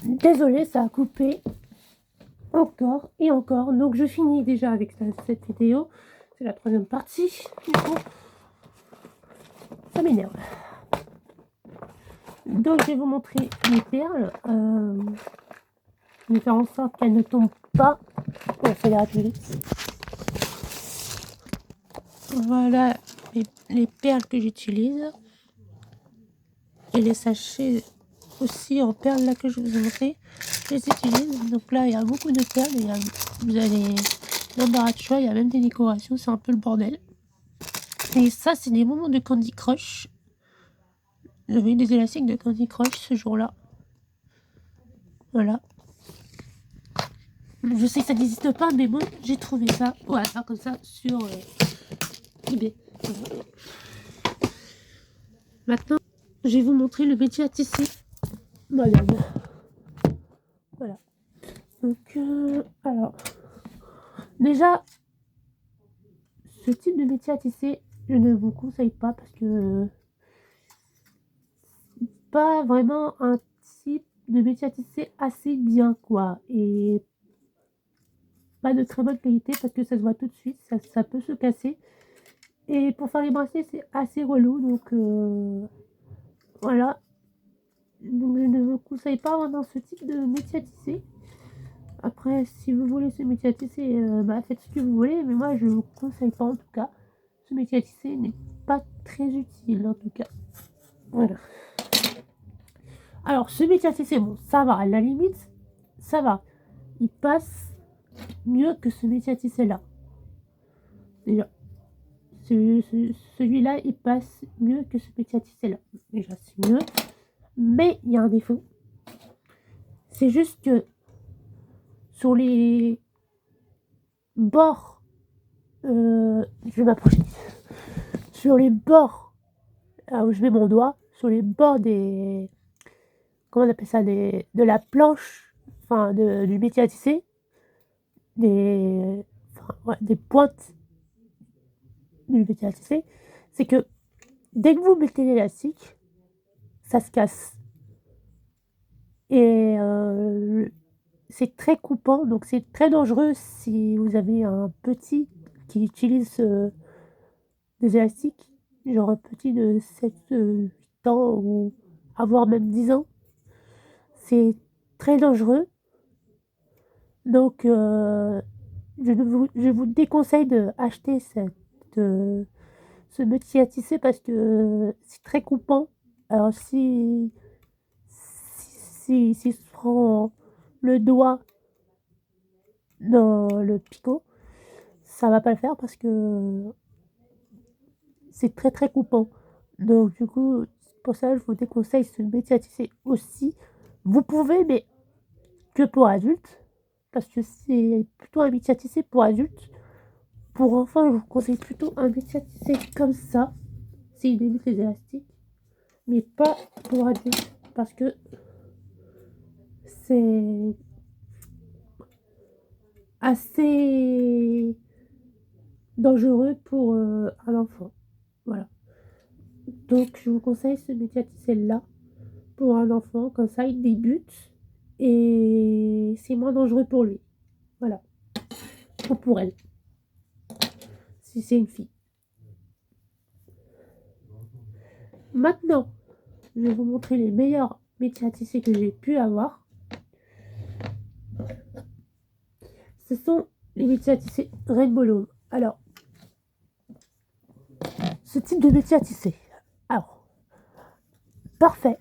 Désolée, ça a coupé encore et encore. Donc je finis déjà avec cette vidéo. C'est la troisième partie. Du coup, ça m'énerve. Donc je vais vous montrer les perles. Je vais faire en sorte qu'elles ne tombent pas. On fait les plus vite. Voilà les perles que j'utilise. Et les sachets aussi en perles là que je vous ai montré. Je les utilise. Donc là, il y a beaucoup de perles. Vous avez l'embarras de choix. Il y a même des décorations. C'est un peu le bordel. Et ça, c'est des moments de Candy Crush. J'avais eu des élastiques de Candy Crush ce jour-là. Voilà. Je sais que ça n'existe pas, mais bon, j'ai trouvé ça. Voilà, comme ça, sur eBay. Voilà. Maintenant, je vais vous montrer le métier à tisser moi-même. Voilà. Donc, alors, déjà, ce type de métier à tisser, je ne vous conseille pas parce que pas vraiment un type de métier à tisser assez bien, quoi. Et pas de très bonne qualité parce que ça se voit tout de suite, ça peut se casser. Et pour faire les bracelets, c'est assez relou, donc voilà. Donc je ne vous conseille pas vraiment ce type de métier à tisser. Après, si vous voulez ce métier à tisser, faites ce que vous voulez, mais moi je ne vous conseille pas en tout cas. Ce métier à tisser n'est pas très utile en tout cas. Voilà. Alors ce métier à tisser, bon, ça va, à la limite, ça va. Il passe mieux que ce métier à tisser là. Déjà. Celui-là, il passe mieux que ce métier à tisser là. Déjà, c'est mieux. Mais il y a un défaut. C'est juste que sur les bords, je vais m'approcher. Sur les bords, là où je mets mon doigt, sur les bords des, comment on appelle ça, de la planche, enfin du métier à tisser, des pointes du métier à tisser, c'est que dès que vous mettez l'élastique, ça se casse. Et c'est très coupant, donc c'est très dangereux si vous avez un petit qui utilise des élastiques, genre un petit de 7 8 ans ou avoir même 10 ans. C'est très dangereux. Donc je vous déconseille d'acheter ce métier à tisser parce que c'est très coupant. Alors si se prend le doigt dans le picot, ça va pas le faire parce que c'est très très coupant. Donc du coup, pour ça, je vous déconseille ce métier à tisser aussi. Vous pouvez, mais que pour adultes, parce que c'est plutôt un métier à tisser pour adultes. Pour enfants, je vous conseille plutôt un métier à tisser comme ça, s'il débute les élastiques, mais pas pour adultes, parce que c'est assez dangereux pour un enfant. Voilà. Donc je vous conseille ce métier à tisser là pour un enfant, comme ça il débute et c'est moins dangereux pour lui. Voilà. Ou pour elle, si c'est une fille. Maintenant, je vais vous montrer les meilleurs métiers à tisser que j'ai pu avoir. Ce sont les métiers à tisser Rainbow Loom. Alors, ce type de métier à tisser. Alors, parfait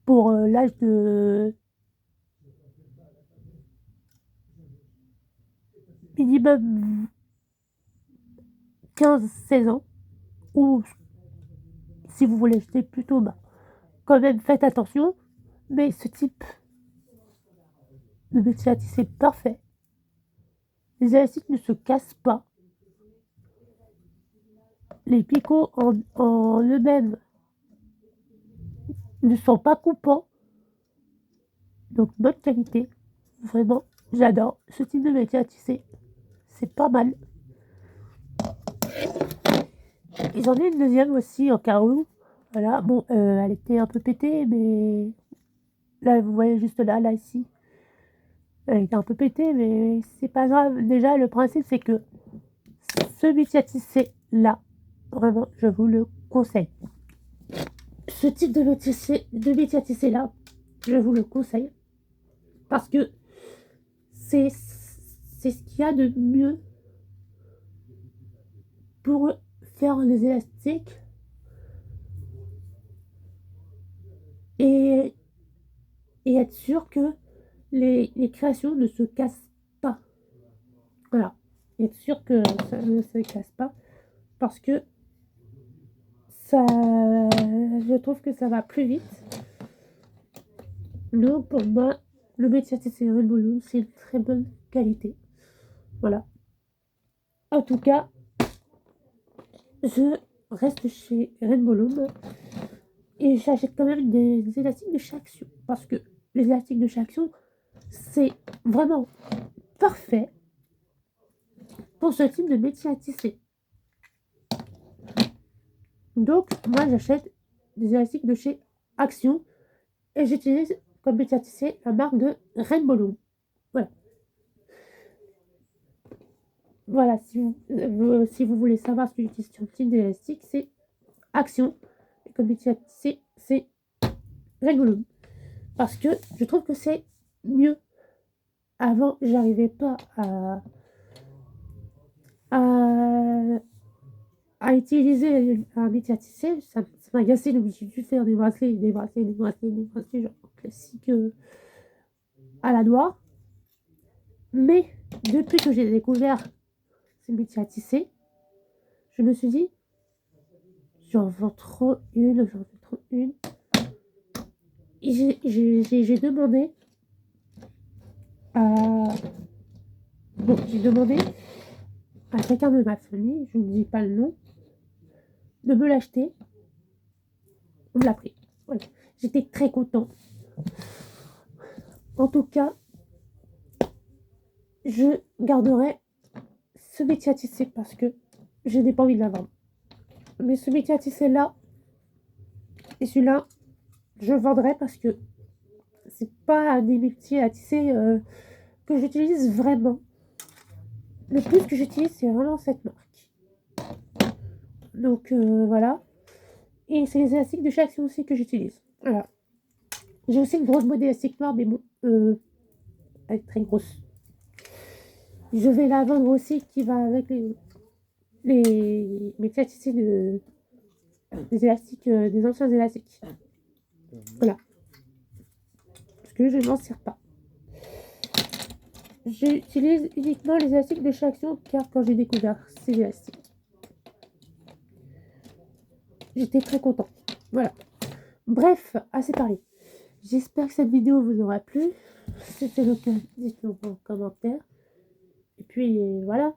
pour l'âge de minimum 15-16 ans. Ou si vous voulez jeter plutôt bas. Quand même, faites attention. Mais ce type de métier à tisser parfait. Les élastiques ne se cassent pas. Les picots en eux-mêmes ne sont pas coupants. Donc, bonne qualité. Vraiment, j'adore ce type de métier à tisser. C'est pas mal. Ils en ont une deuxième aussi en carreau. Voilà, bon, elle était un peu pétée, mais Là, vous voyez juste là, ici. Elle était un peu pétée, mais c'est pas grave. Déjà, le principe, c'est que ce métier à tisser là, vraiment, je vous le conseille. Ce type de métier à tisser là, je vous le conseille. Parce que c'est ce qu'il y a de mieux pour faire les élastiques et, être sûr que les créations ne se cassent pas. Voilà. Être sûr que ça ne se casse pas. Parce que ça, je trouve que ça va plus vite. Donc pour moi, le métier à tisser Rainbow, c'est une très bonne qualité. Voilà. En tout cas, je reste chez Rainbow Loom et j'achète quand même des élastiques de chez Action parce que les élastiques de chez Action, c'est vraiment parfait pour ce type de métier à tisser. Donc, moi, j'achète des élastiques de chez Action et j'utilise comme métier à tisser la marque de Rainbow Loom. Voilà. Voilà, si vous voulez savoir ce que j'utilise sur le type d'élastique, c'est Action. Et comme métier à tisser, c'est Rainbow Loom. Parce que je trouve que c'est mieux. Avant, j'arrivais pas à, à utiliser un métier à tisser. Ça m'agaçait, donc j'ai dû faire des bracelets, genre classiques à la noix. Mais depuis que j'ai découvert ces métiers à tisser, je me suis dit, j'en vends trop une. Et j'ai demandé à... Bon, j'ai demandé à quelqu'un de ma famille, je ne dis pas le nom, de me l'acheter. On me l'a pris. Voilà. J'étais très contente. En tout cas, je garderai ce métier à tisser parce que je n'ai pas envie de la vendre. Mais ce métier à tisser là, et celui-là, je vendrai parce que c'est pas des métiers à tisser que j'utilise vraiment. Le plus que j'utilise, c'est vraiment cette marque. Donc voilà. Et c'est les élastiques de chez Action aussi que j'utilise. Voilà. J'ai aussi une grosse mode élastique noire, mais bon, elle est très grosse. Je vais la vendre aussi, qui va avec les métiers à tisser des élastiques, des anciens élastiques. Voilà. Parce que je ne m'en sers pas. J'utilise uniquement les élastiques de chez Action, car quand j'ai découvert ces élastiques, j'étais très contente. Voilà. Bref, assez parlé. J'espère que cette vidéo vous aura plu. Si c'est le cas, dites-le en commentaire. Et puis voilà.